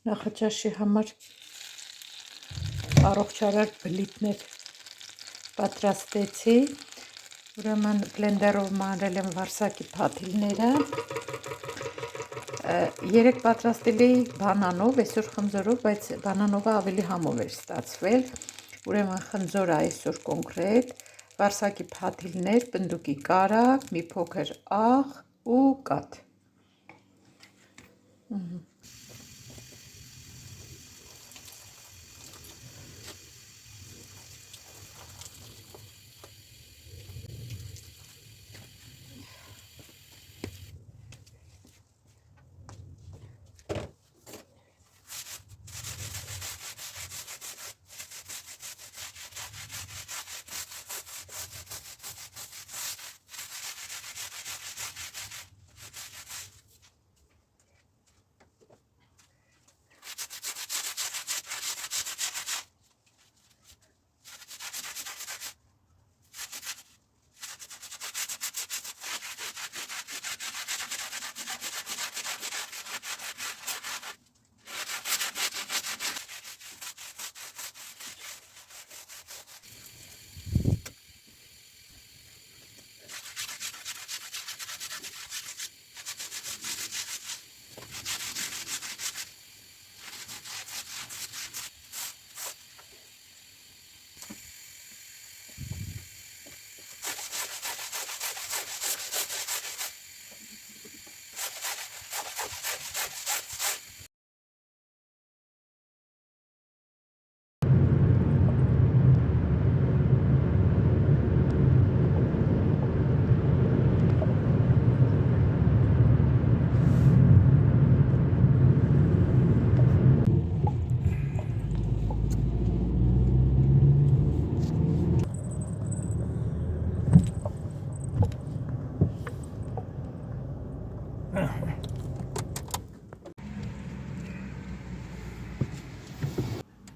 Նախաճաշի համար առողջարար բլիթներ պատրաստեցի, ուրեմն բլենդերով մանրել եմ վարսակի փաթիլները, 3 պատրաստել էի բանանով, այսօր խնձորով, բայց բանանովը ավելի համով էր ստացվել, ուրեմն խնձորը այսօր կոնկրետ, վարսակի փաթիլներ, պնդուկի կարագ, մի փոքր աղ ու կաթ։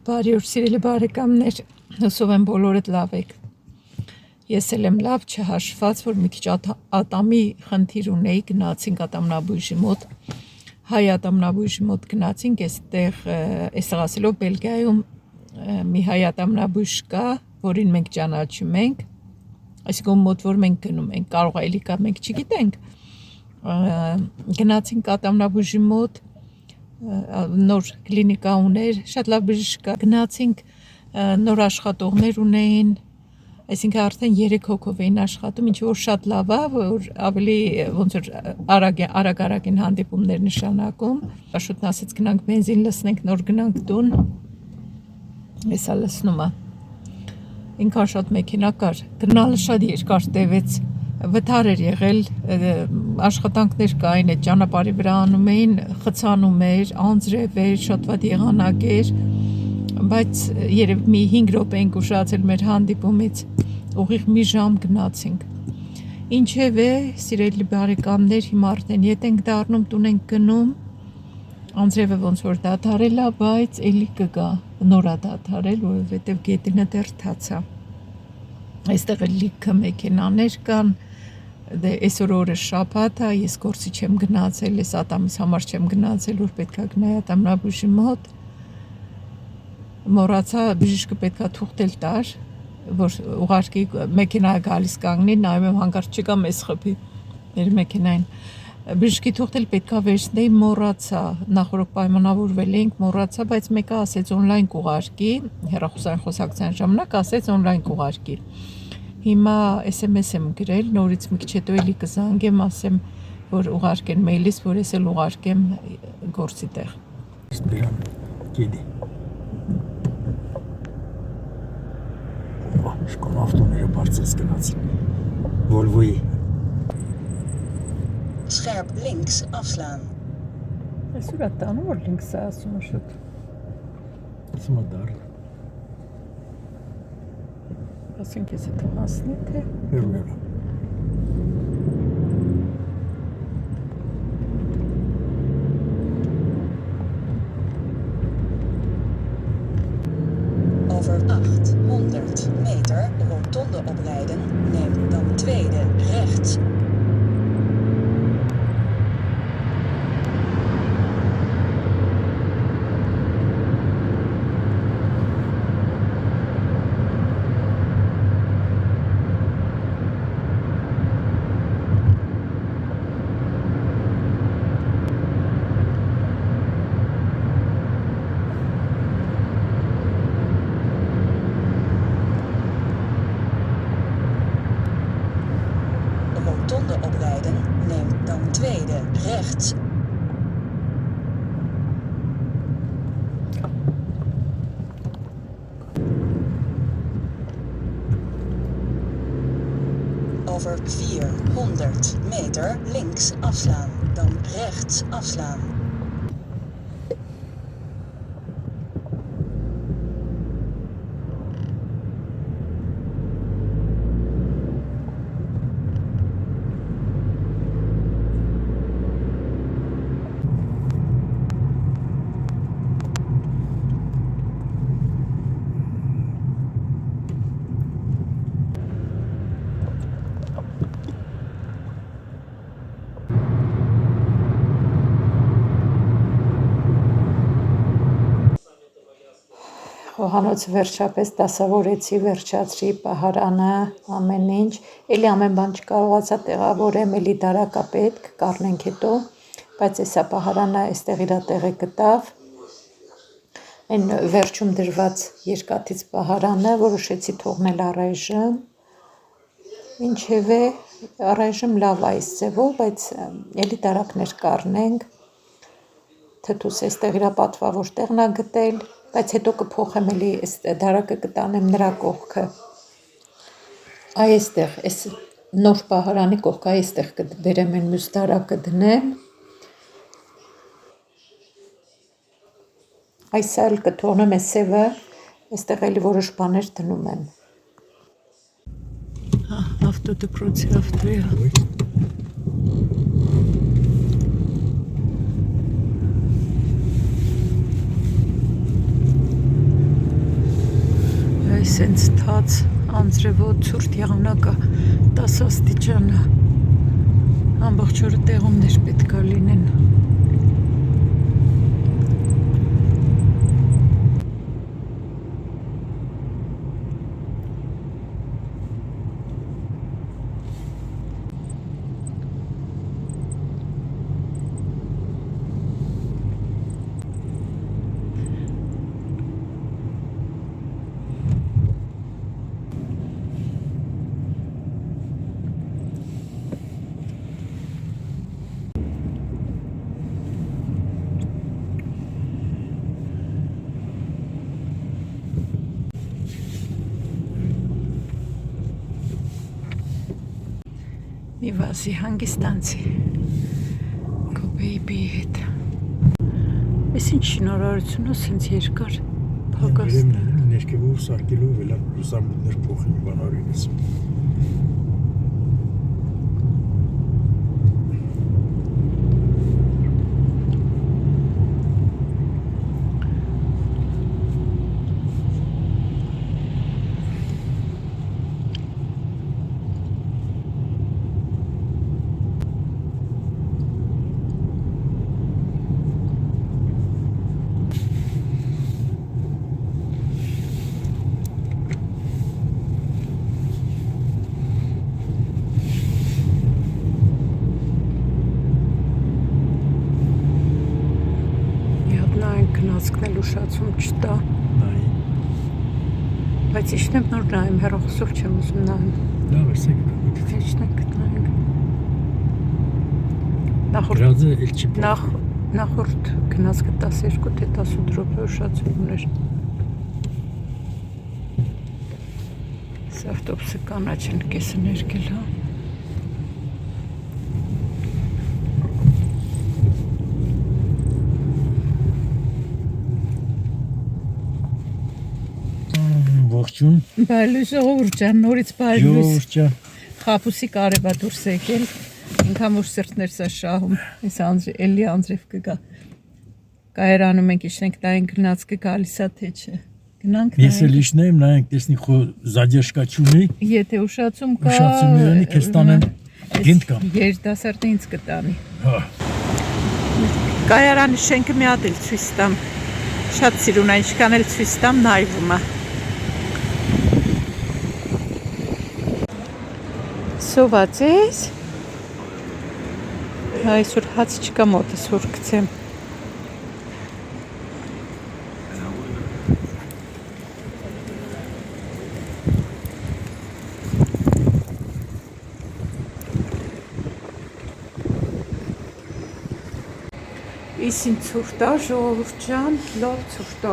Բարի օր սիրելի բարեկամներ, հուսով եմ բոլորդ լավ եք։ Ես էլ եմ լավ, չհաշված, որ մի քիչ ատամի խնդիր ունեի, գնացինք ատամնաբույժի մոտ, հայ ատամնաբույժի մոտ գնացինք, այստեղ ասելով Բելգիայում մի հայ ատամնաբույժ կա, որին մենք ճանաչում ենք, այսինքն մոտ որ մենք գնում ենք, կարող է էլի կա մենք չգիտենք, գնացինք ատամնաբույժի մոտ, նոր կլինիկա ուներ, շատ լավ բժիշկ կա, գնացինք նոր աշխատողներ ունեին, այսինքն արդեն 3 հոգով էին աշխատում, ինչ որ շատ լավ է, որ ավելի ոնց որ արագ են հանդիպումներ նշանակում, շուտն ասեց գնանք բենզին լցնենք, նոր գնանք տուն, հեսա լցնում է, ինքան շատ մեքենա կար, գնալը շատ երկար տևեց, վթար էր եղել, աշխատանքներ կային, այդ ճանապարհի վրա անում էին, խցանում էր, անձրև էր, շատ վատ եղանակ էր, բայց երև մի 5 րոպե ենք ուշացել մեր հանդիպումից, ուղիղ մի ժամ գնացինք։ Ինչև է, սիրելի բարեկամներ, հիմա արդեն ետ ենք դառնում, տուն ենք գնում, անձրևը ոնց որ դադարել է, բայց էլի կգա, նոր է դադարել, որովհետև գետինը դեռ թաց է։ Այստեղ լիքը մեքենաներ կան, այսօր օրը շաբաթ է, ես գործի չեմ գնացել, ես ատամիս համար չեմ գնացել, որ պետք է գնայի ատամնաբույժի մոտ, մոռացա բժիշկը պետք է թուղթել տար, որ ուղարկի մեքենա գալիս կանգնի, նայում եմ հանկարծ չկա մեզ խփի մեր մեքենային, բժշկի թուղթել պետք է վերցնեի, մոռացա, նախորդ պայմանավորվել էինք, մոռացա, բայց մեկը ասեց օնլայն կուղարկի, հեռախոսային խոսակցության ժամանակ ասեց օնլայն կուղարկի։ Հիմա SMS եմ գրել, նորից մի քիչ հետո էլի կզանգեմ, ասեմ, որ ուղարկեն մեյլից, որ ես էլ ուղարկեմ գործի տեղ։ Սպիրան գեդի։ Շկոն ավտոները բարձրացած գնացին։ Volvo-ի Scherp links afslaan. Այսօր է տանը, որ links է ասում շուտ։ Ասում է դար։ Ասենք ես հետ հասնի, թե։ Հերուղերը։ Over 800 meter rotonde oprijden, neem dan tweede rechts. rechts. Over 400 meter links afslaan, dan rechts afslaan. Խոհանոց վերջապես դասավորեցի, վերջացրի պահարանը, ամեն ինչ, էլի ամեն բան չկարողացա տեղավորեմ, էլի դարակա պետք, կառնենք հետո, բայց էսա պահարանը այստեղ իրա տեղը գտավ, այն վերջում դրված երկաթից պահարանը, որոշեցի թողնել առայժմ, ինչևէ առայժմ լավ այս ձևով, բայց էլի դարակներ կառնենք, թթուս այստեղ իրա պատվավոր տեղն ա գտել, բայց հետո կփոխեմ էլի դարակը կտանեմ նրա կողքը, այստեղ, այս նոր պահարանի կողքը այստեղ կբերեմ են մյուս դարակը դնեմ, այս այլ կթողնեմ այս սևը, այստեղ էլի որոշ բաներ դնում եմ։ Ավտոդպրոցի ավտոյա։ Սենց թաց անձրևոտ ցուրտ եղանակը 10 աստիճանը ամբողջ օրը տեղումներ պետք է լինեն։ Մի վազի հանգստանցի քո բեյբիի հետ։ Ես ինչ շնորհարություն է սենց երկար փակաստ։ Ներքևով սարքելով էլա լուսամուտներ փոխի մի բան արինես։ Գնացքն էլ ուշացում չտա, բայց իշտեմ նոր նայեմ, հեռախոսով չեմ ուզում նայեմ։ Լավ ես եկեք։ Իշտենք նայենք։ Նախորդ գնացքը 12 թե 18 րոպե ուշացում ուներ։ Սա ավտոբուսը կանաչ են կեսը ներկել, հա։ Ողջույն։ Բայլույս ժողովուրդ ջան, նորից բայլույս։ Ժողովուրդ ջան։ Խապուսի կարևա դուրս եկել, ինքան որ սրտներ սա շահում, այս էլի անձրև կգա։ Կայարանում ենք իշնենք նայենք գնացքը գալիս է թե չէ։ Գնանք նայենք։ Ես էլ իշնեմ, նայենք տեսնի խո զադեշկա չունի։ Եթե ուշացում կա։ Ուշացում յանի քեզ տանեմ գինտ կամ։ Երիտասարդը ինձ կտանի։ Հա։ Կայարանի շենքը մի հատ էլ ցույց տամ։ Շատ սիրուն է, ինչքան էլ ցույց տամ նայվում է։ Սոված ես։ Այսօր հաց չկա մոտս, որ գցեմ։ Իսին ցուրտա ժողովուրդ ջան, լավ ցուրտա։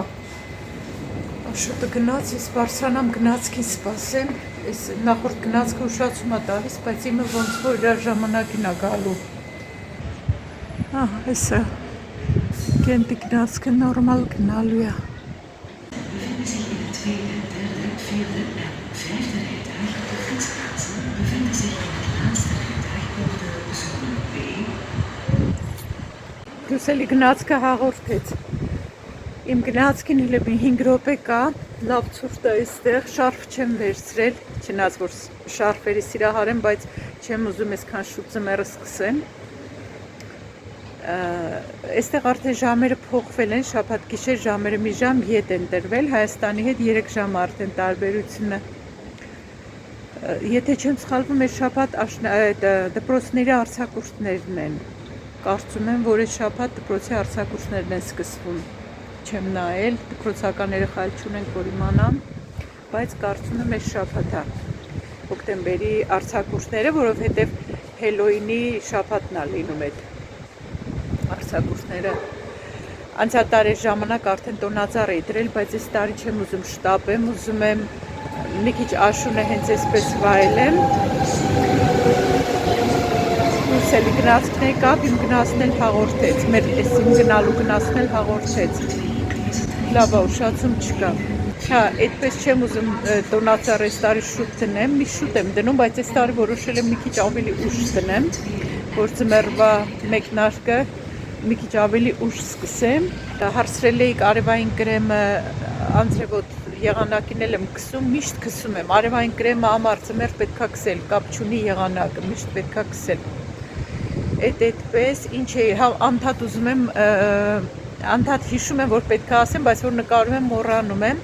Շուտը գնաց, ես բարձրանամ գնացքին սպասեմ, ես նախորդ գնացքը ուշացում է տալիս, բայց իմը ոնց որ իր ժամանակին է գալու։ Հեսա կենտի գնացքը նորմալ գնալու է։ Լուսելի գնացքը հաղորդեց։ Իմ գնացքին հլը 5 րոպե կա, լավ ցուրտ է այստեղ, շարֆ չեմ վերցրել, չնայած որ շարֆերի սիրահար եմ, բայց չեմ ուզում այսքան շուտ ձմեռը սկսեն։ Այստեղ արդեն ժամերը փոխվել են, շաբաթ գիշեր ժամերը մի ժամ ետ են տրվել, Հայաստանի հետ 3 ժամ արդեն տարբերությունը։ Եթե չեմ սխալվում, այս շաբաթ դպրոցների արձակուրդներն են։ Կարծում եմ, որ այս շաբաթ դպրոցի արձակուրդներն են սկսվում։ Չեմ նայել, դպրոցական երեխայել չունենք, որ իմանամ, բայց կարծում եմ այս շաբաթ է հոկտեմբերի արձակուրդները, որովհետև Հելոյինի շաբաթն է լինում այդ արձակուրդները։ Անցյալ տարի ժամանակ արդեն տոնածառ էի դրել, բայց այս տարի չեմ ուզում շտապեմ, ուզում եմ մի քիչ աշունը հենց այսպես վայելեմ։ Լուսելի գնացքն եկավ, իմ գնացքն էլ հաղորդեց, մեր իմ գնալու գնացքն էլ հաղորդեց, լավ է, ուշացում չկա, այդպես չեմ ուզում տոնածառ այս տարի շուտ դնեմ, մի շուտ եմ դնում, բայց այս տարի որոշել եմ մի քիչ ավելի ուշ դնեմ, որ ձմեռվա մեկնարկը մի քիչ ավելի ուշ սկսեմ, հարցրել էի արևային կրեմը անձրևոտ եղանակին էլ եմ քսում, միշտ քսում եմ, արևային կրեմը ամառ ձմեռ պետքա քսել, կապ չունի եղանակը, միշտ պետքա քսել։ Այդպես, ինչ է, անդադ ուզում եմ, անդադ հիշում եմ, որ պետք է ասեմ, բայց որ նկարում եմ, մոռանում եմ,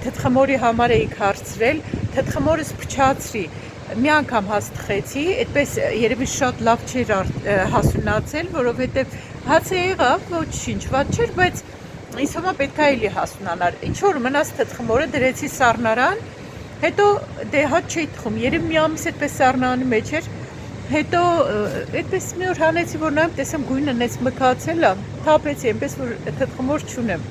թթխմորի համար էիք հարցրել, թթխմորս փչացրի, մի անգամ հաստխեցի, այդպես երևի շատ լավ չէր հասունացել, որովհետև հացը եղավ, ոչինչ, վատ չէր, բայց ինձ համա պետք է էլի հասունանար, ինչ որ մնաց թթխմորը դրեցի սառնարան, հետո դե հաց չէի թխում, երևի մի ամիս այդպես սառնարանի մեջ էր, հետո այդպես մի օր հանեցի, որ նայեմ, տեսեմ գույնը նենց մքացել է, թափեցի, այնպես որ թթխմոր չունեմ։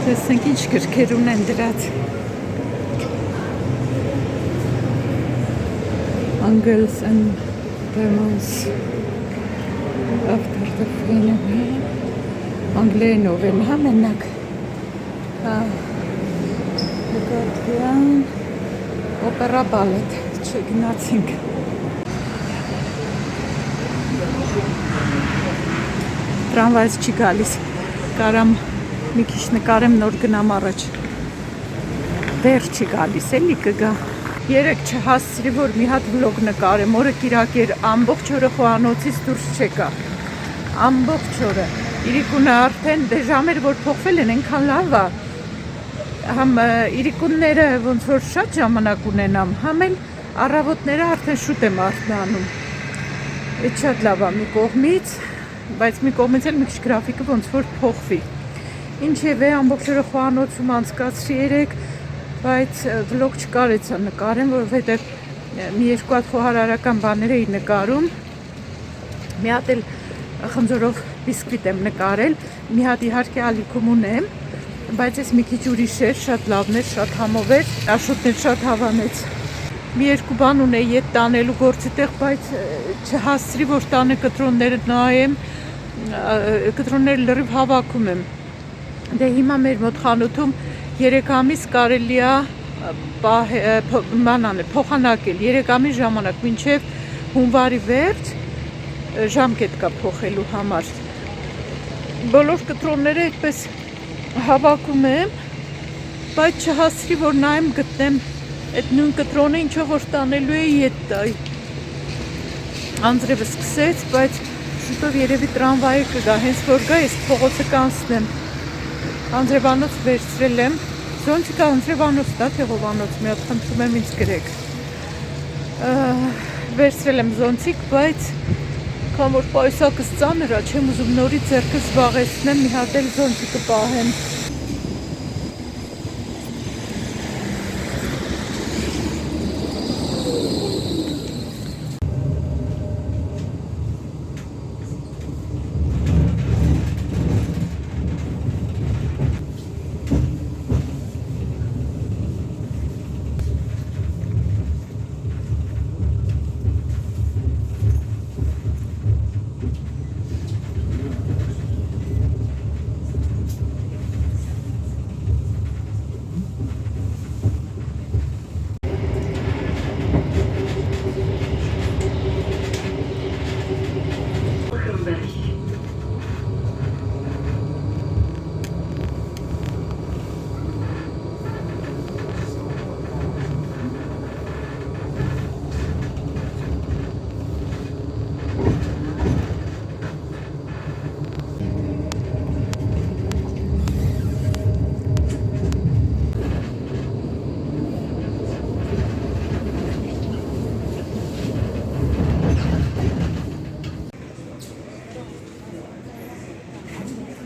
Տեսնենք ինչ գրքեր ունեն դրած։ Angles and Demons after the funeral. Անգլերենով են, հա մենակ։ Գոթյան օպերա բալետ, չգնացինք։ Տրամվայից չի գալիս, կարամ մի քիչ նկարեմ նոր գնամ առաջ, դեռ չի գալիս, էլի կգա, երեկ չհասցրի, որ մի հատ վլոգ նկարեմ, օրը կիրակ էր, ամբողջ օրը խոհանոցից դուրս չեկա, ամբողջ օրը, իրիկունը արդեն, դե ժամեր որ փոխվել են, ենքան լավ է, համ իրիկունները ոնց որ շատ ժամանակ ունենամ, համ էլ առավոտները արդեն շուտ եմ արթնանում, այդ շատ լավ է մի կողմից, բայց մի կողմից էլ մի քիչ գրաֆիկը ոնց որ փոխվի։ Ինչևէ, ամբողջ օրը խոհանոցում անցկացրի երեկ, բայց վլոգ չկարեցա նկարեմ, որովհետև մի երկու հատ խոհարարական բաներ էի նկարում, մի հատ էլ խնձորով բիսկվիտ եմ նկարել, մի հատ իհարկե ալիքում ունեմ, բայց ես մի քիչ ուրիշ էր, շատ լավն էր, շատ համով էր, աշոտն էր շատ հավանեց։ Մի երկու բան ունեի ետ տանելու գործի տեղ, բայց չհասցրի, որ տանը կտրոնները նայեմ, կտրոնները լրիվ հավաքում եմ։ Դե հիմա մեր մոտ խանութում 3 ամիս կարելի է փոխանակել 3 ամիս ժամանակ մինչև հունվարի վերջ ժամկետ կա փոխելու համար։ Բոլոր կտրոնները այդպես հավաքում եմ, բայց չհասցրի, որ նայեմ գտնեմ այդ նույն կտրոնը ինչով որ տանելու էի ետ տայի։ Անձրևը սկսեց, բայց շուտով երևի տրամվայը կգա, հենց որ գա ես փողոցը կանցնեմ։ Անձրևանոց վերցրել եմ։ Զոնտիկը անձրևանոց դա թե հովանոց, մի հատ խնդրում եմ ինձ գրեք։ Վերցրել եմ զոնտիկ, բայց քան որ պայուսակս ծանր է, չեմ ուզում նորից ձեռքս զբաղեցնեմ, մի հատ էլ զոնտիկը պահեմ։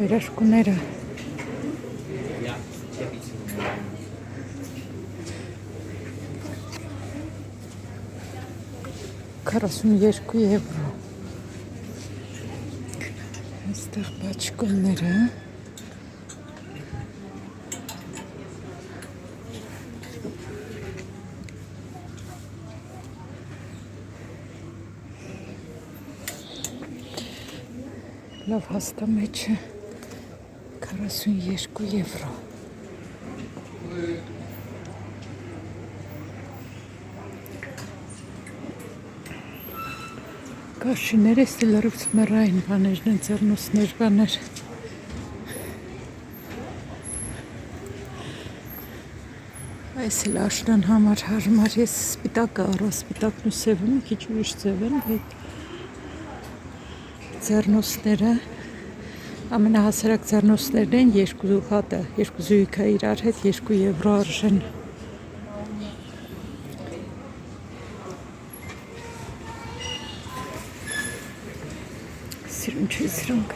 Վերաշկուները 42 եվրո։ Այստեղ բաճկոնները լավ հաստամեջը 42 եվրո։ Կաշիները ստիլարուց մռային բաներն են, ձեռնոցներ բաներ։ Այս էլ աշնան համար հարմար, ես սպիտակը առա, սպիտակն ու սևը մի քիչ ուրիշ ձև են, բայց ձեռնոցները ամենահասարակ ձեռնոցներն են, երկու հատը, երկու զույգը իրար հետ 2 եվրո արժեն։ Սիրուն չի սրանք։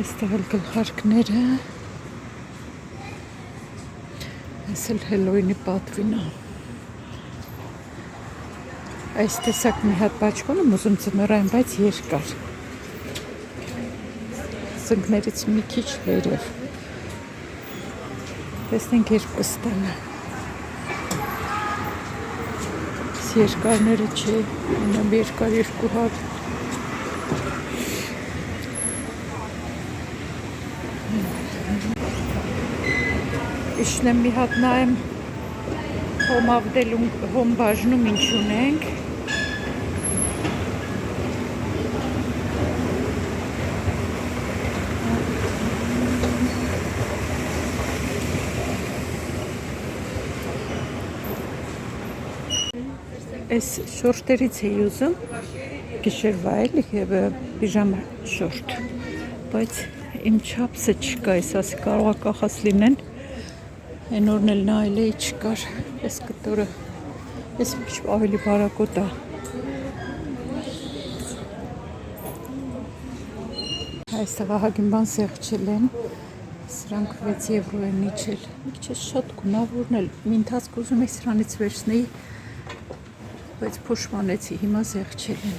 Այստեղ էլ գլխարկները։ Այս էլ Հելոյինի պատվին է։ Այս տեսակ մի հատ բաճկոն եմ ուզում ձմեռային, բայց երկար։ Սնկներից մի քիչ վերև։ Տեսնենք երկուս տանը։ Երկարները չի, ունեմ երկար երկու հատ։ Իշնեմ մի հատ նայեմ հոմ ավդելում, հոմ բաժնում ինչ ունենք։ Այս շորտերից էի ուզում, գիշերվա էլի պիժամա շորտ, բայց իմ չափսը չկա, ես ասի կարող է կախած լինեն, այն օրն էլ նայել էի չկար, այս կտորը, ես մի քիչ ավելի բարակոտ է։ Այստեղ ահագին բան սեղչել են, սրանք 6 եվրո են իջել, մի քիչ շատ գունավորն էլ, մի ընթացք ուզում էի սրանից վերցնեի, բայց փոշմանեցի, հիմա սեղչել են,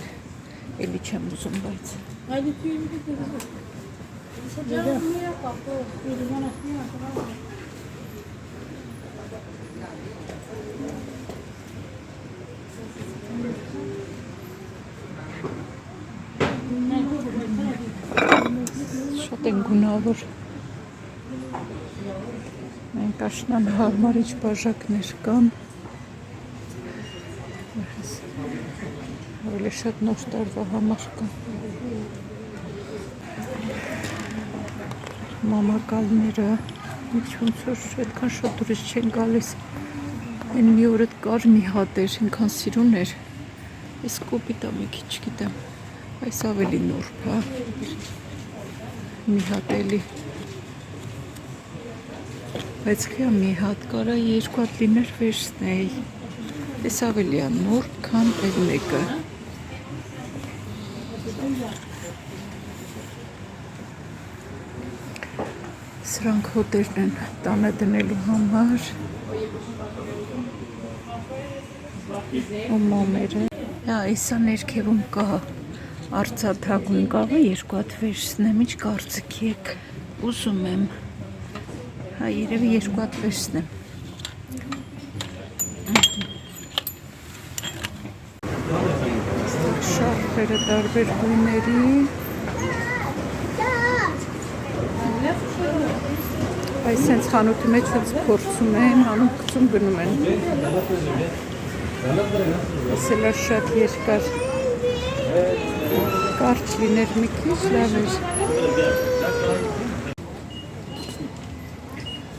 էլի չեմ ուզում, բայց։ Շատ են գունավոր։ Մենք աշնան հարմարիչ բաժակներ կան։ Ավելի շատ նոր տարվա համար կան։ Մամակալները, ոնց որ այդքան շատ դուրս չեն գալիս։ Այն մի օր կար մի հատ էր, ինքան սիրուն էր։ Այս կոպիտ է մի քիչ, գիտեմ։ Այս ավելի նոր, հա։ Մի հատ էլի Բայց քիա մի հատ կարա երկու հատ լիներ վերցնեի։ Էս ավելի է նոր, քան այդ մեկը։ Սրանք հոտերն են տանը դնելու համար։ Ու մամերը։ Այսա ներքևում կա արծաթագույն կաղը, երկու հատ վերցնեմ, ինչ կարծիքի եք, ուզում եմ։ Երևի երկու հատ վերցնեմ։ Շարֆերը տարբեր գույների։ Այս սենց խանութի մեջ սենց փորձում են, հանում գցում գնում են։ Այս էլ շատ երկար կարճ լիներ մի քիչ, լավ էր։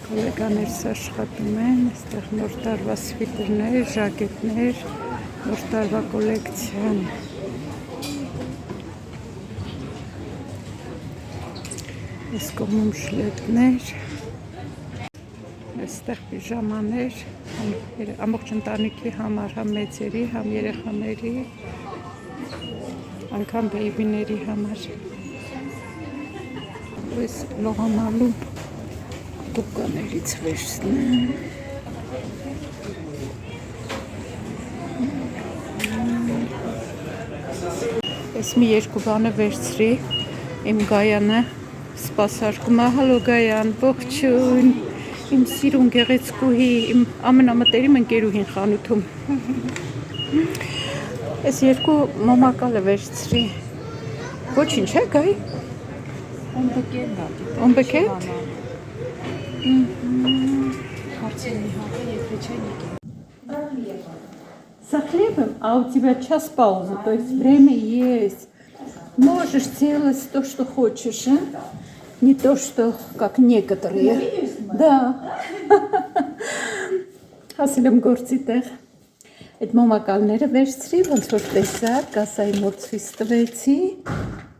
Կոլեգաներս աշխատում են, այստեղ նոր տարվա սվիտրներ, ժակետներ, նոր տարվա կոլեկցիան։ Այս կողմում շլետներ, այստեղ պիժամաներ, ամբողջ ընտանիքի համար, համ մեծերի, համ երեխաների, անգամ բեյբիների համար։ Այս լողանալու կուկաներից վերցնեմ։ Այս մի երկու բանը վերցրի, իմ Գայանը սպասարկում է, հալո Գայան, ողջույն, իմ սիրուն գեղեցկուհի, իմ ամենամտերիմ ընկերուհին խանութում։ Այս երկու մոմակալը վերցրի, ոչինչ է Գայ։ Ունբեկետ։ За хлебом, а у тебя час паузы, то есть время есть. Можешь делать то, что хочешь, а? Не то, что как некоторые. Да. Հասել եմ գործի տեղ։ Այդ մոմակալները վերցրի, ոնց որ տեսակ, կասայի մոտ ցույց տվեցի։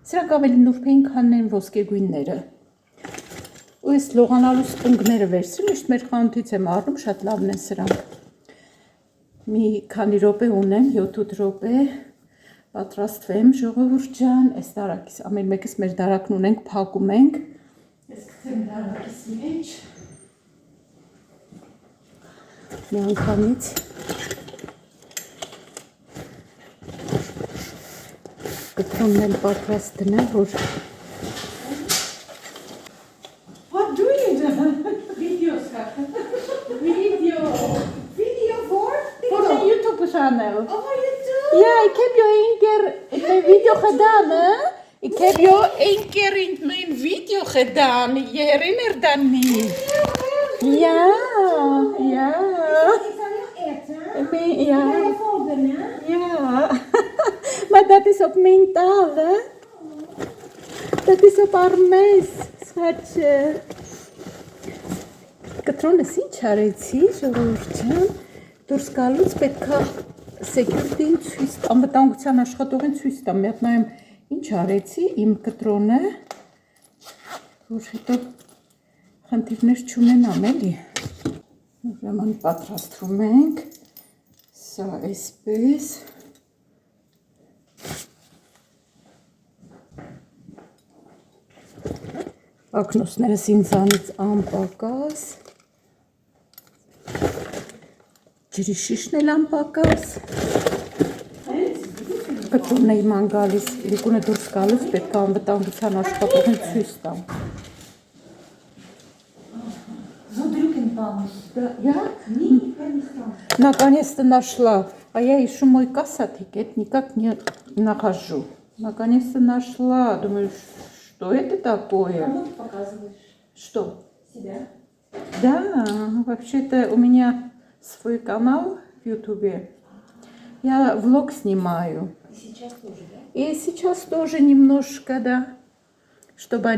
Սրանք ավելի նուրբ էին, քան են ոսկեգույնները։ Ու այս լողանալու սպունգները վերցրի, միշտ մեր խանութից եմ առնում, շատ լավն են սրանք։ Մի քանի րոպե ունեմ, 7-8 րոպե, պատրաստվեմ, ժողովուրդ ջան, այս դարակից, ամեն մեկս մեր դարակն ունենք, փակում ենք։ Ես գցեմ դարակից մեջ։ Մի անգամից կտրոնն էլ պատրաստ դնեմ, որ What do you do? Videos. Video for for the YouTube channel. Oh, you do? Ja, ik heb jou één keer in mijn video gedaan, hè? Ik heb jou één keer in mijn video gedaan. Je herinnert dat niet? Ja, ja. Ik zal je eten. Ja, Ga je volgen, hè? ja. Maar dat is op mijn taal, hè? Dat is op Armees, schatje. Կտրոնս ինչ արեցի, ժողովուրդ ջան, դուրս գալուց պետքա security-ին ցույց, անվտանգության աշխատողին ցույց տամ, մի հատ նայեմ ինչ արեցի, իմ կտրոնը, որ հետո խնդիրներ չունենամ, էլի։ Ուրեմն պատրաստվում ենք, սա այսպես։ Ակնոցներս ինձանից անպակաս, ջրի շիշն էլ անպակաս, կտրոնն է իման գալիս, իրիկունը դուրս գալուց պետք է անվտանգության աշխատողին ցույց տամ։ Задрюкин помощь. Я Никогда не стал. наконец-то нашла, а я ищу мой кассатикет, никак не нахожу. Наконец-то нашла, думаю, что это такое? Кому ты показываешь? Что? Себя? Да, вообще-то у меня свой канал в Ютубе. Я влог снимаю. И сейчас тоже, да? И сейчас тоже немножко, да, чтобы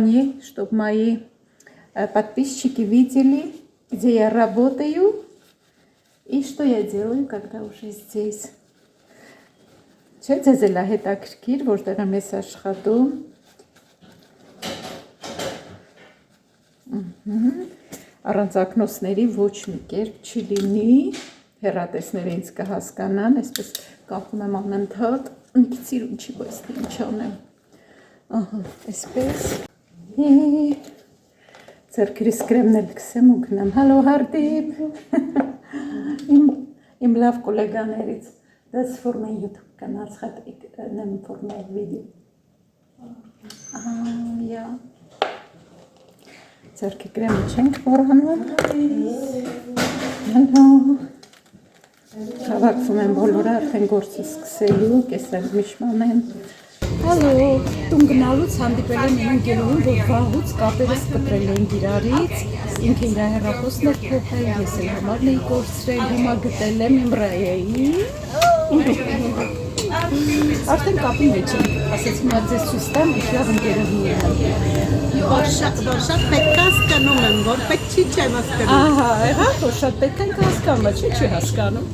мои подписчики видели, где я работаю и что я делаю, когда уже здесь. Չէ՞ ձեզ էլ է հետաքրքիր, որտեղ եմ ես աշխատում։ Առանց ակնոցների ոչ մի կերպ չի լինի, հեռատեսները ինձ կհասկանան, այսպես կապում եմ անընդհատ, մի քիչ սիրուն չի, բայց ինչ անեմ, ահա, այսպես, ձեռքերիս կրեմն էլ կսեմ ու գնամ, հալո Հարտիպ, իմ լավ կոլեգաներից, das für mein YouTube-Kanal, ich nehme für mein Video. Ja. Ձեռքի կրեմը չենք մոռանում, հալո, հավաքվում են բոլորը, արդեն գործը սկսելու, կեսեր միշման են, հալո, տուն գնալուց հանդիպել եմ իմ ընկերուհուն, որ վաղուց կապերս կտրել ենք իրարից, ինքը իր հեռախոսն էր փոխել, ես էլ համարն էի կորցրել, հիմա գտել եմ իմ Ռայայի, արդեն կապի մեջ եմ, ասեց հիմա ձեզ ցույց տամ, ինչ լավ ընկերուհի եմ։ Որ շատ պետք է հասկանում եմ, որ պետք չի չեմ հասկանում։ Ահա, եղավ, որ շատ պետք է հասկանում, չի հասկանում։